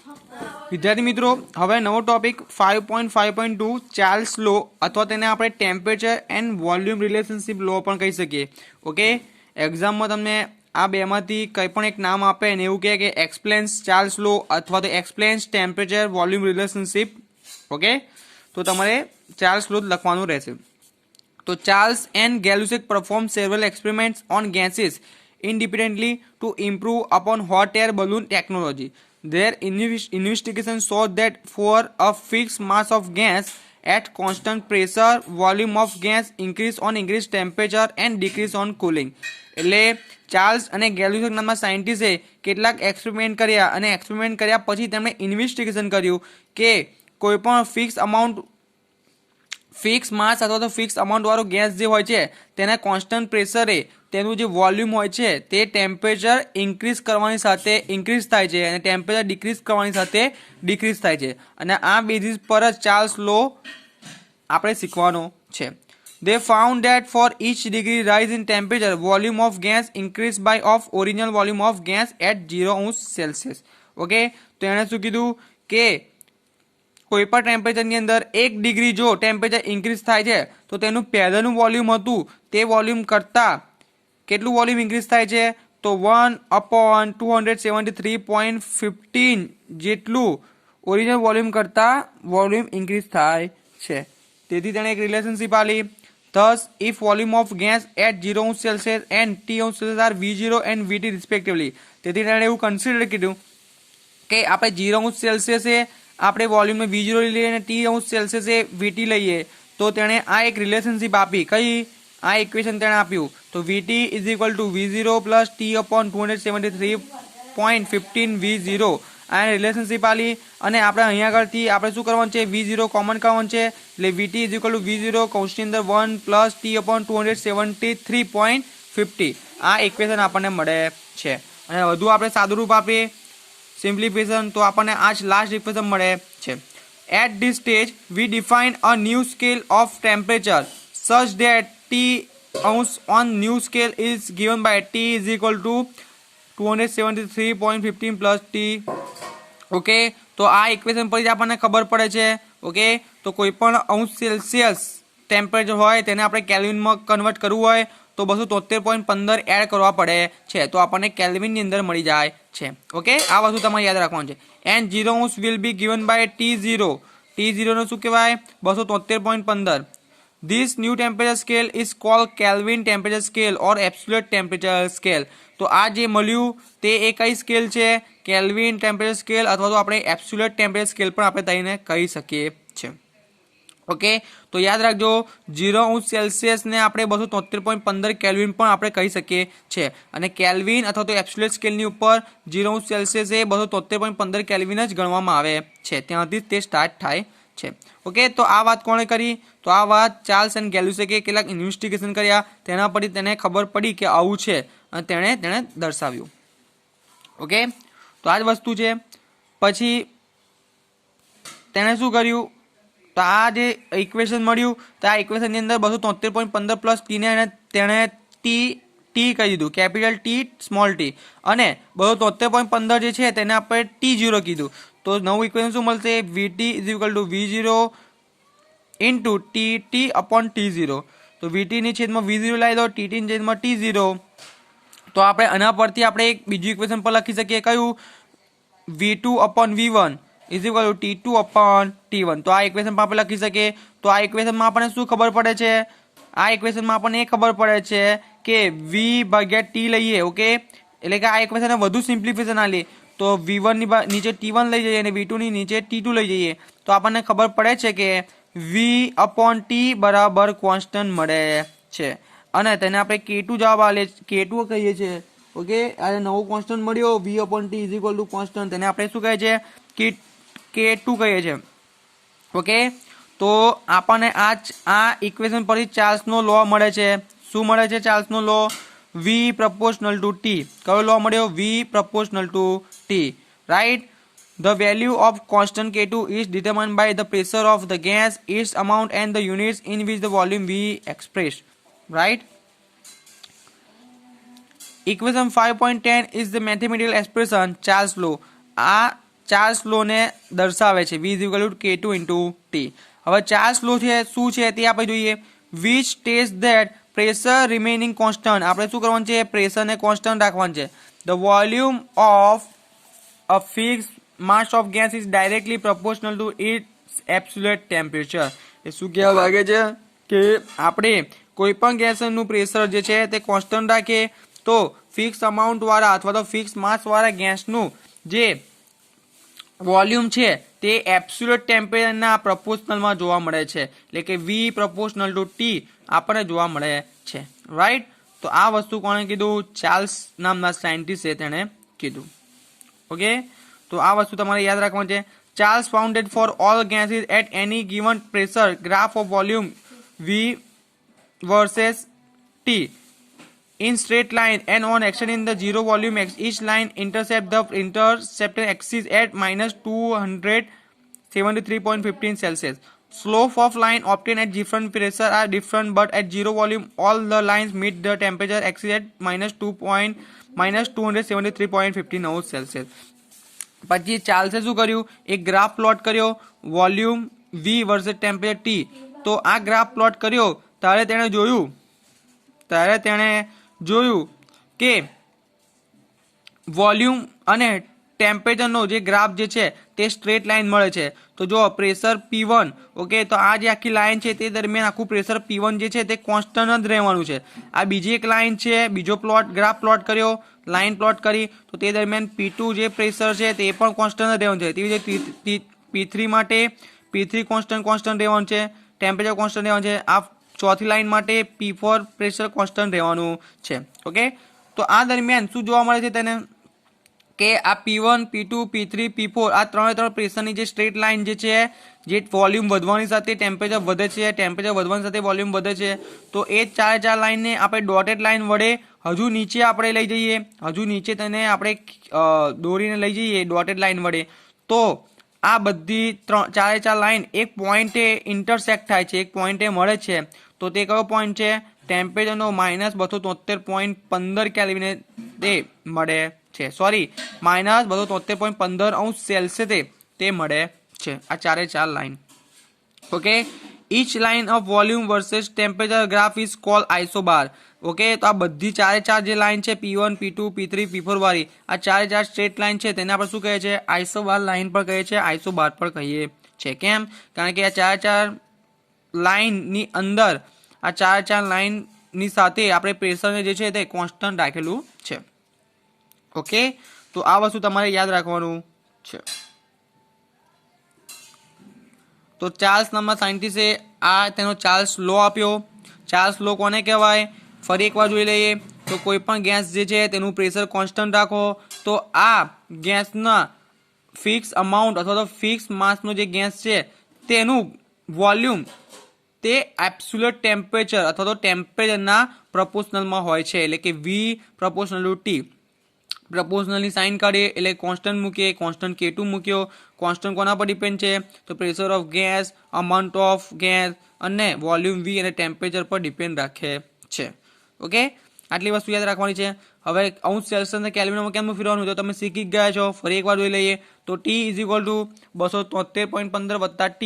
વિદ્યાર્થી મિત્રો, હવે નવો ટોપિક 5.5.2 ચાર્લ્સ લો અથવા તેને આપણે ટેમ્પરેચર એન્ડ વોલ્યુમ રિલેશનશિપ લો પણ કહી શકીએ. ઓકે, એક્ઝામમાં તમને આ બેમાંથી કંઈ પણ એક નામ આપે ને એવું કહે કે એક્સપ્લેન્સ ચાર્લ્સ લો અથવા તો explains temperature volume relationship. Okay, તો તમારે ચાર્લ્સ લો લખવાનું રહેશે. તો Charles and Gay Lussac perform several experiments on gases independently to improve upon hot air balloon technology. Their investigation showed that for a fixed mass of gas at constant pressure, volume of gas increase on increased temperature and decrease on cooling. એટલે Charles અને ગેલુસેક નામના સાયન્ટિસ્ટે કેટલાક experiment કર્યા અને experiment કર્યા પછી તેમણે investigation કર્યું કે કોઈપણ ફિક્સ માસ અથવા તો ફિક્સ અમાઉન્ટ વાળો ગેસ જે હોય છે તેના કોન્સ્ટન્ટ પ્રેશરે તેનું જે વોલ્યુમ હોય છે તે ટેમ્પરેચર ઇન્ક્રીઝ કરવાની સાથે ઇન્ક્રીઝ થાય છે અને ટેમ્પરેચર ડિક્રીઝ કરવાની સાથે ડિક્રીઝ થાય છે. અને આ બેઝિસ પર જ ચાર્લ્સ લો આપણે શીખવાનો છે. They found that for each degree rise in temperature, volume of gas increased by of original volume of gas at 0°C. Okay, તો એણે શું કીધું કે કોઈ પણ ટેમ્પરેચરની અંદર 1 ડિગ્રી જો ટેમ્પરેચર ઇન્ક્રીઝ થાય છે તો તેનું પહેલાંનું વોલ્યુમ હતું તે વોલ્યુમ કરતાં કેટલું વોલ્યુમ ઇન્ક્રીઝ થાય છે તો 1/273.15 જેટલું ઓરિજિનલ વોલ્યુમ કરતાં વોલ્યુમ ઇન્ક્રીઝ થાય છે. તેથી તેણે એક રિલેશનશિપ આપી. Thus, if volume of gas at 0°C and T°C are V0 and VT respectively, તેથી તેણે એવું કન્સિડર કર્યું કે આપણે 0°C આપણે વોલ્યુમને V0 લઈએ અને T°C VT લઈએ તો તેણે આ એક રિલેશનશિપ આપી. કઈ આ ઇક્વેશન તેણે આપ્યું તો VT is equal to V0 plus T/273.15 V0 આ રિલેશનશિપ આલી. અને આપણે અહીંયા આગળથી આપણે શું કરવાનું છે V0 કોમન કરવાનું છે એટલે VT is equal to V0 કૌંસની અંદર 1 પ્લસ T/273.50 આ ઇક્વેશન આપણને મળે છે. અને વધુ આપણે સાદું રૂપ આપીએ સિમ્પ્લિફિકેશન તો આપણને આ જ લાસ્ટ ઇક્વેશન મળે છે. At this stage we define a new scale of temperature such that T ounce on new scale is given by T is equal to 273.15 plus T. Okay, તો આ ઇક્વેશન પરથી આપણને ખબર પડે છે. ઓકે, તો કોઈ પણ અંશ સેલ્સિયસ ટેમ્પરેચર હોય તેને આપણે કેલ્વિનમાં કન્વર્ટ કરવું હોય તો 273.15 એડ કરવા પડે છે તો આપણને કેલ્વિનની અંદર મળી જાય છે. ઓકે, આ વસ્તુ તમારે યાદ રાખવાનું છે. And 0 will be given by T0. T0 નું શું કહેવાય 273.15. This new temperature scale is called Kelvin temperature scale or absolute temperature scale. તો આ જે મળ્યું તે એ કઈ સ્કેલ છે કેલ્વિન ટેમ્પરેચર સ્કેલ અથવા તો આપણે એબ્સોલ્યુટ ટેમ્પરેચર સ્કેલ પણ આપણે તેને કહી શકીએ છીએ. ઓકે, તો યાદ રાખજો 0°C ને આપણે 273.15 કેલ્વિન પણ આપણે કહી શકીએ છીએ અને કેલ્વિન અથવા તો એબ્સોલ્યુટ સ્કેલની ઉપર 0°C એ 273.15 કેલ્વિન જ ગણવામાં આવે છે. ત્યાંથી તે સ્ટાર્ટ થાય છે. ઓકે, તો આ વાત કોણે કરી તો આ વાત ચાર્લ્સ એન્ડ ગેલુસેકે કેટલાક ઇન્વેસ્ટિગેશન કર્યા તેના પરથી તેને ખબર પડી કે આવું છે અને તેણે દર્શાવ્યું. ઓકે, તો આ જ વસ્તુ છે. પછી તેણે શું કર્યું તો આ જે ઇક્વેશન મળ્યું તો આ ઇક્વેશનની અંદર 273.15 પ્લસ ટીને તેણે ટી કહી દીધું કેપિટલ ટી સ્મોલ ટી અને 273.15 જે છે તેને આપણે T0 કીધું. તો નવું ઇક્વેશન શું મળશે VT is equal to V0 into T/T/T0. તો VT ની છેદમાં V0 લાવી દો TT ની છેદમાં T0. તો આપણે આના પરથી આપણે એક બીજું ઇક્વેશન પર લખી શકીએ કયું V2/V1 is equal to T2/T1. તો આ ઇક્વેશન આપણે લખી શકીએ. તો આ ઇક્વેશનમાં આપણને શું ખબર પડે છે આ ઇક્વેશનમાં આપણને એ ખબર પડે છે કે V/T લઈએ. ઓકે, એટલે કે આ ઇક્વેશનને વધુ સિમ્પ્લિફિકેશન આલીએ તો V1 ની નીચે T1 લઈ જઈએ અને V2 ની નીચે T2 લઈ જઈએ તો આપણને ખબર પડે છે કે V/T બરાબર કોન્સ્ટન્ટ મળે છે અને તેને આપણે K2 જવાબ આલે K2 કહીએ છીએ. ઓકે, આ નવો કોન્સ્ટન્ટ મળ્યો V/T is equal to constant તેને આપણે શું કહે છે K2 કહીએ છીએ. ઓકે, તો આપણને આ ઇક્વેશન પરથી ચાર્લ્સનો લો મળે છે. શું મળે છે ચાર્લ્સનો લો V proportional to T. કયો લો મળ્યો V proportional to T. Right. The value of constant K2 is determined by the pressure of the gas, its amount and the units in which the volume we expressed. Right? Equation 5.10 is the mathematical expression Charles law. આ charge ફ્લોને દર્શાવે છે v = k2 * t। હવે charge flow છે શું છે તે આપણે જોઈએ। which states that pressure remaining constant, આપણે શું કરવાનું છે, પ્રેશરને કોન્સ્ટન્ટ રાખવાનું છે। the volume of a fixed mass of gas is directly proportional to its absolute temperature। એ શું કહેવા માંગે છે કે આપણે કોઈ પણ ગેસનું પ્રેશર જે છે તે કોન્સ્ટન્ટ રાખીએ તો ફિક્સ અમાઉન્ટ વાળા અથવા તો ફિક્સ માસ વાળા ગેસનું જે વોલ્યુમ છે તે એબ્સોલ્યુટ ટેમ્પરેચરના પ્રપોર્શનલમાં જોવા મળે છે, એટલે કે v = t આપણને જોવા મળે છે, રાઈટ। તો આ વસ્તુ કોણે કીધું, ચાર્લ્સ નામના સાયન્ટિસ્ટે તેણે કીધું। ઓકે, તો આ વસ્તુ તમારે યાદ રાખવાની છે। Charles founded for all gases at any given pressure graph of volume v versus t in straight line and on extending the zero volume each line intercepted axis at -273.15 Celsius. Slope of line obtained at different pressure are different, but at zero volume all the lines meet the temperature axis at -273.15 Celsius. પછી ચાર્લ્સે શું કર્યું, એક graph plot કર્યો volume v versus temperature t। તો આ graph plot કર્યો ત્યારે તેણે જોયું કે વોલ્યુમ અને ટેમ્પરેચરનો જે ગ્રાફ જે છે તે સ્ટ્રેટ લાઇન મળે છે। તો જો પ્રેશર P1, ઓકે, તો આ જે આખી લાઇન છે તે દરમિયાન આખું પ્રેશર P1 જે છે તે કોન્સ્ટન્ટ જ રહેવાનું છે। આ બીજી એક લાઇન છે, બીજો ગ્રાફ પ્લોટ કર્યો, લાઇન પ્લોટ કરી, તો તે દરમિયાન P2 જે પ્રેશર છે તે પણ કોન્સ્ટન્ટ જ રહેવાનું છે। તેવી રીતે P3 માટે P3 કોન્સ્ટન્ટ રહેવાનું છે, ટેમ્પરેચર કોન્સ્ટન્ટ રહેવાનું છે। આ ચોથી લાઇન માટે P4 પ્રેશર કોન્સ્ટન્ટ રહેવાનું છે। ઓકે, તો આ દરમિયાન શું જોવા મળે છે તેને કે આ P1, P2, P3, P4 આ ત્રણ પ્રેશરની જે સ્ટ્રેટ લાઇન જે છે, જે વોલ્યુમ વધવાની સાથે ટેમ્પરેચર વધે છે, ટેમ્પરેચર વધવાની સાથે વોલ્યુમ વધે છે, તો એ ચાર લાઇનને આપણે ડોટેડ લાઇન વડે હજુ નીચે આપણે લઈ જઈએ, હજુ નીચે તેને આપણે દોરીને લઈ જઈએ ડોટેડ લાઇન વડે, તો આ બધી ચાર લાઇન એક પોઈન્ટે ઇન્ટરસેક્ટ થાય છે, એક પોઈન્ટે મળે છે। તો તે કયો પોઈન્ટ છે, ટેમ્પરેચરનો -273.15 કેલ્વિને તે મળે છે, સોરી -273.15 સેલ્સિયસે તે મળે છે, આ ચાર line. Okay, each line of volume versus temperature graph is called isobar. Okay, તો આ બધી ચાર જે લાઇન છે P1, P2, P3, P4 વાળી આ ચાર સ્ટ્રેટ લાઇન છે તેને આપણે શું કહીએ છીએ, આઇસોબાર લાઇન પણ કહીએ છીએ, આઇસોબાર પણ કહીએ છીએ। કેમ, કારણ કે આ ચાર લાઇનની અંદર આ ચાર લાઇનની સાથે આપણે પ્રેશરને જે છે તે કોન્સ્ટન્ટ રાખેલું છે। ઓકે, તો આ વસ્તુ તમારે યાદ રાખવાનું છે। તો ચાર્લ્સ નામના સાયન્ટિસ્ટે આ તેનો ચાર્લ્સ લો આપ્યો। ચાર્લ્સ લો કોને કહેવાય, ફરી એકવાર જોઈ લઈએ તો કોઈ પણ ગેસ જે છે તેનું પ્રેશર કોન્સ્ટન્ટ રાખો તો આ ગેસના ફિક્સ અમાઉન્ટ અથવા તો ફિક્સ માસનો જે ગેસ છે તેનું વોલ્યુમ તે એબ્સોલ્યુટ ટેમ્પરેચર અથવા તો ટેમ્પરેચરના પ્રપોર્શનલમાં હોય છે, એટલે કે v = t। પ્રપોર્શનલની સાઇન કાઢીએ એટલે કોન્સ્ટન્ટ મૂકીએ, કોન્સ્ટન્ટ K2 મૂક્યો। કોન્સ્ટન્ટ કોના પર ડિપેન્ડ છે, તો pressure of gas, amount of gas અને વોલ્યુમ v અને ટેમ્પરેચર પર ડિપેન્ડ રાખે છે। ઓકે, આટલી વસ્તુ યાદ રાખવાની છે। હવે અંશ સેલ્સિયસ અને કેલ્વિનમાં કેમ ફેરવવાનું, તો તમે શીખી ગયા છો, ફરી એકવાર જોઈ લઈએ તો t = 273.15 + t।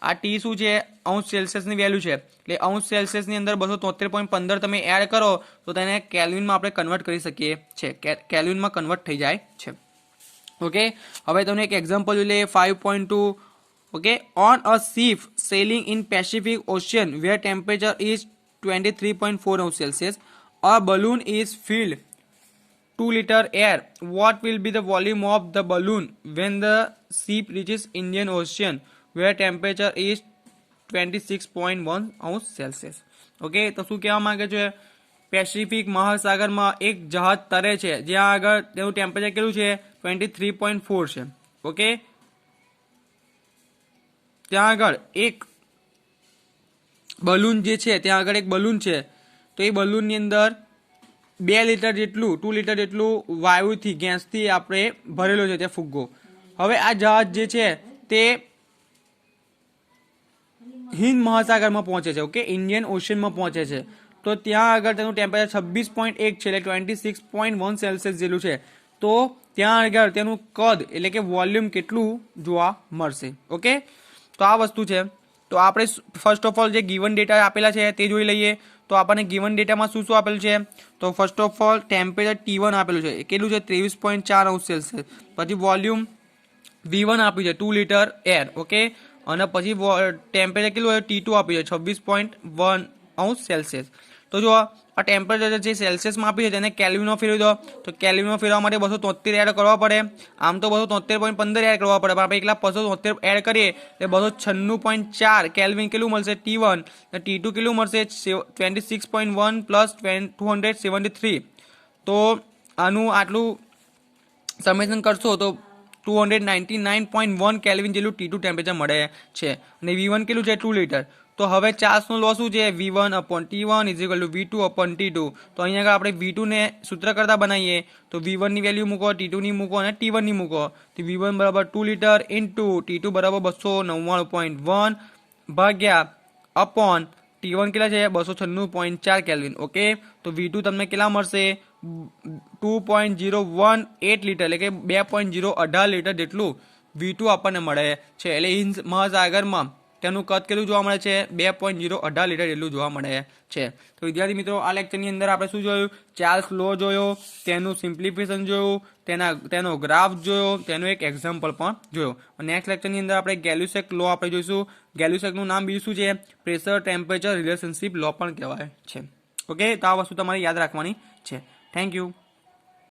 આ t શું છે, અંશ સેલ્સિયસની વેલ્યુ છે, એટલે અંશ સેલ્સિયસની અંદર 273.15 તમે એડ કરો તો તેને કેલ્વિનમાં આપણે કન્વર્ટ કરી શકીએ છીએ, કેલ્વિનમાં કન્વર્ટ થઈ જાય છે। ઓકે, હવે તમને એક એક્ઝામ્પલ જોઈ લઈએ 5.2। Okay, on a ship sailing in Pacific Ocean where temperature is 23.4 Celsius, a balloon is filled 2 liter air. What will be the volume of the balloon when the ship reaches Indian Ocean where temperature is 26.1 Celsius? Okay, તો શું કહેવા માંગે છે, Pacific મહાસાગરમાં એક જહાજ તરે છે જ્યાં આગળ તેનું ટેમ્પરેચર કેટલું છે, 23.4 છે। ઓકે, ત્યાં આગળ એક બલૂન જે છે, ત્યાં આગળ એક બલૂન છે, તો એ બલૂનની અંદર 2 લીટર જેટલું 2 લીટર જેટલું વાયુથી ગેસથી આપણે ભરેલો છે તે ફુગ્ગો। હવે આ જહાજ જે છે તે હિન્દ મહાસાગરમાં પહોંચે છે, ઓકે, ઇન્ડિયન ઓશનમાં પહોંચે છે, તો ત્યાં આગળ તેનું ટેમ્પરેચર 26.1 છે, એટલે 26.1 સેલ્સિયસ જેટલું છે। તો ત્યાં આગળ તેનું કદ એટલે કે વોલ્યુમ કેટલું જોવા મળશે. ઓકે, તો આ વસ્તુ છે. તો આપણે ફર્સ્ટ ઓફ ઓલ જે ગિવન ડેટા આપેલા છે તે જોઈ લઈએ. તો આપણને ગિવન ડેટામાં શું શું આપેલું છે? તો first of all temperature T1 આપેલું છે, એ કેટલું છે 23.4°C. પછી વોલ્યુમ V1 આપ્યું છે 2 લીટર એર. ઓકે, અને પછી ટેમ્પરેચર કેટલું હોય T2 આપ્યું છે 26.1°C. તો જો આ ટેમ્પરેચર જે સેલ્સિયસમાં આપ્યું છે તેને કેલ્વિનમાં ફેરવી દો. તો કેલ્વિનમાં ફેરવા માટે 273 એડ કરવા પડે. આમ તો 273.15 એડ કરવા પડે, પણ આપણે એકલા 273 એડ કરીએ એટલે 296.4 કેલ્વિન કેટલું મળશે T1, T2 કેટલું મળશે 26.1 પ્લસ 273. તો આનું આટલું સમેશન કરશો તો 299.1 કેલ્વિન જેટલું T2 ટેમ્પરેચર મળે છે. અને V1 કેટલું છે 2 લીટર. તો હવે ચાર્જનો લો શું છે? V1/T1 = V2/T2. તો અહીંયા આગળ આપણે V2 ને સૂત્ર કરતા બનાવીએ તો V1 ની વેલ્યુ મૂકો, T2 ની મૂકો અને T1 ની મૂકો. તો V1 = 2 લીટર ઇન્ટુ T2 = 299.1 ભાગ્યા અપોન T1 કેટલા છે 296.4 કેલ્વિન. ઓકે, તો V2 તમને કેટલા મળશે 2.018 લીટર એટલે કે 2.018 લીટર જેટલું V2 આપણને મળે છે. એટલે મહાસાગરમાં તેનું કદ કેટલું જોવા મળે છે 2.018 લીટર જેટલું જોવા મળે છે. તો વિદ્યાર્થી મિત્રો, આ લેક્ચરની અંદર આપણે શું જોયું? ચાર્લ્સ લો જોયો, તેનું સિમ્પ્લિફિકેશન જોયું, તેનો ગ્રાફ જોયો, તેનું એક એક્ઝામ્પલ પણ જોયો. નેક્સ્ટ લેક્ચરની અંદર આપણે ગેલ્યુસેક લો આપણે જોઈશું. ગેલ્યુસેકનું નામ બીજું શું છે? પ્રેશર ટેમ્પરેચર રિલેશનશિપ લો પણ કહેવાય છે. ઓકે, તો આ વસ્તુ તમારે યાદ રાખવાની છે. Thank you.